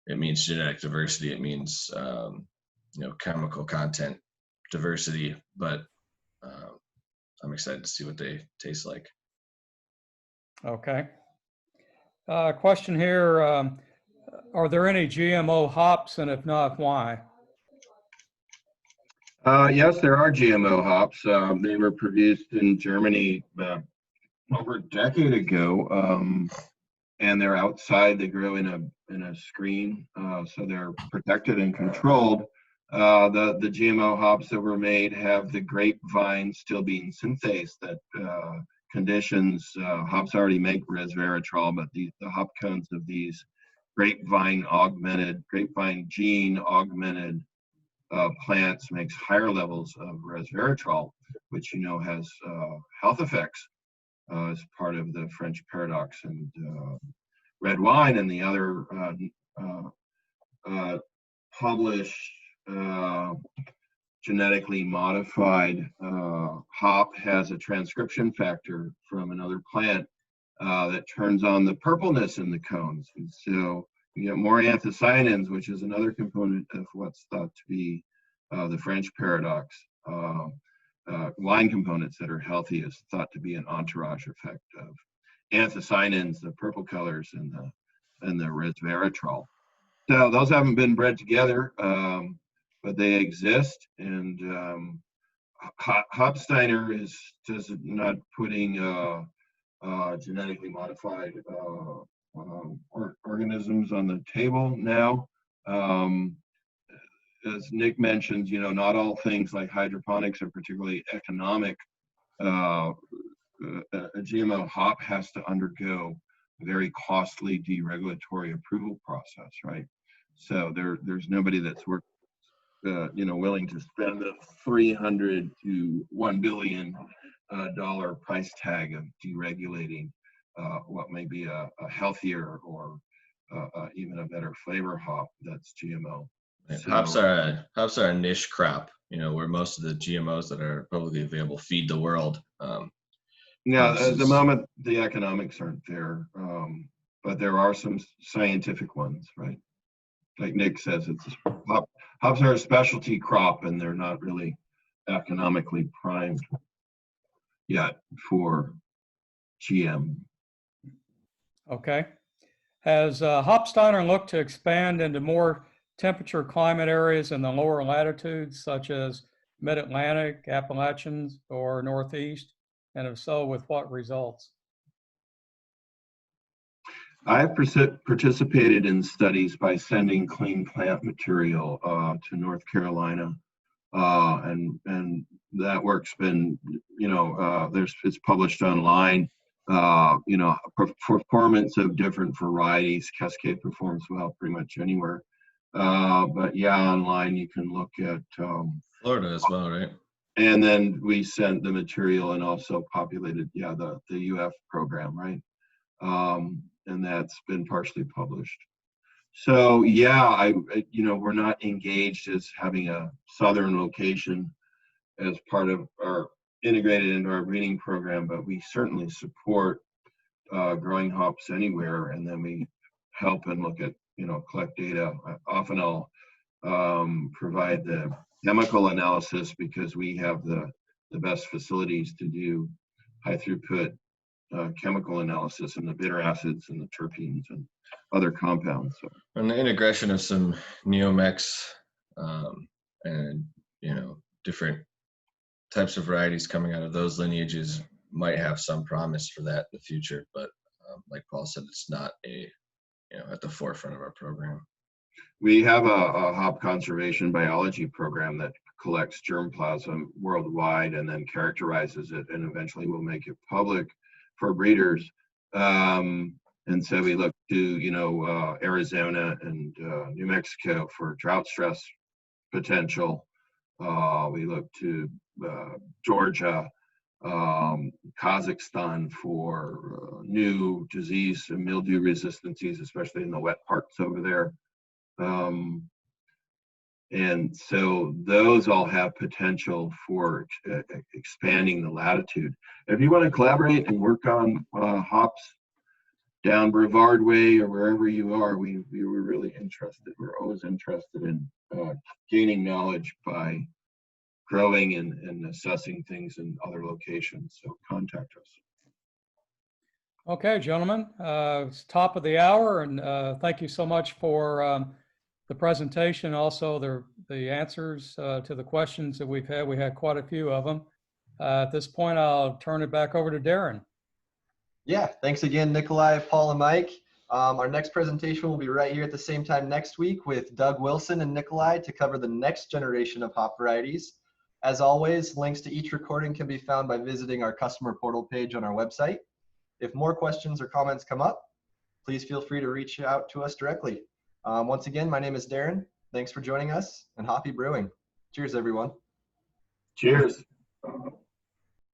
it means genetic diversity. It means, chemical content diversity, but I'm excited to see what they taste like. Okay. Question here, are there any GMO hops, and if not, why? Yes, there are GMO hops. They were produced in Germany over a decade ago, and they're outside. They grow in a screen, so they're protected and controlled. The GMO hops that were made have the grapevine still being synthase that conditions. Hops already make resveratrol, but the hop cones of these grapevine gene augmented plants makes higher levels of resveratrol, which has health effects as part of the French paradox. And red wine and the other published genetically modified hop has a transcription factor from another plant that turns on the purpleness in the cones. And so you get more anthocyanins, which is another component of what's thought to be the French paradox. Wine components that are healthy is thought to be an entourage effect of anthocyanins, the purple colors, and the resveratrol. So those haven't been bred together, but they exist. And Hopsteiner is not putting genetically modified organisms on the table now. As Nick mentioned, not all things like hydroponics are particularly economic. A GMO hop has to undergo a very costly deregulatory approval process, right? So there's nobody that's willing to spend the $300 to $1 billion price tag of deregulating what may be a healthier or even a better flavor hop that's GMO. So, hops are a niche crop, where most of the GMOs that are publicly available feed the world. At the moment, the economics aren't there, but there are some scientific ones, right? Like Nick says, hops are a specialty crop, and they're not really economically primed yet for GM. Okay. Has Hopsteiner looked to expand into more temperature climate areas in the lower latitudes, such as Mid-Atlantic, Appalachians, or Northeast? And if so, with what results? I've participated in studies by sending clean plant material to North Carolina, and that work's been, it's published online. Performance of different varieties. Cascade performs well pretty much anywhere. But yeah, online you can look at Florida as well, right? And then we sent the material and also populated, the UF program, right? And that's been partially published. So yeah, we're not engaged as having a southern location as part of our integrated into our breeding program, but we certainly support growing hops anywhere, and then we help and look at, collect data. Often I'll provide the chemical analysis because we have the best facilities to do high throughput chemical analysis and the bitter acids and the terpenes and other compounds. So. And the integration of some neomex and different types of varieties coming out of those lineages might have some promise for that in the future, but like Paul said, it's not at the forefront of our program. We have a hop conservation biology program that collects germplasm worldwide and then characterizes it, and eventually will make it public for breeders. And so we look to, Arizona and New Mexico for drought stress potential. We look to Georgia, Kazakhstan for new disease and mildew resistancies, especially in the wet parts over there. And so those all have potential for expanding the latitude. If you want to collaborate and work on hops down Brevard Way or wherever you are, we were really interested. We're always interested in gaining knowledge by growing and assessing things in other locations. So contact us. Okay, gentlemen, it's top of the hour, and thank you so much for the presentation, also the answers to the questions that we've had. We had quite a few of them. At this point, I'll turn it back over to Darren. Yeah, thanks again, Nikolai, Paul, and Mike. Our next presentation will be right here at the same time next week with Doug Wilson and Nikolai to cover the next generation of hop varieties. As always, links to each recording can be found by visiting our customer portal page on our website. If more questions or comments come up, please feel free to reach out to us directly. Once again, my name is Darren. Thanks for joining us, and happy brewing. Cheers, everyone. Cheers.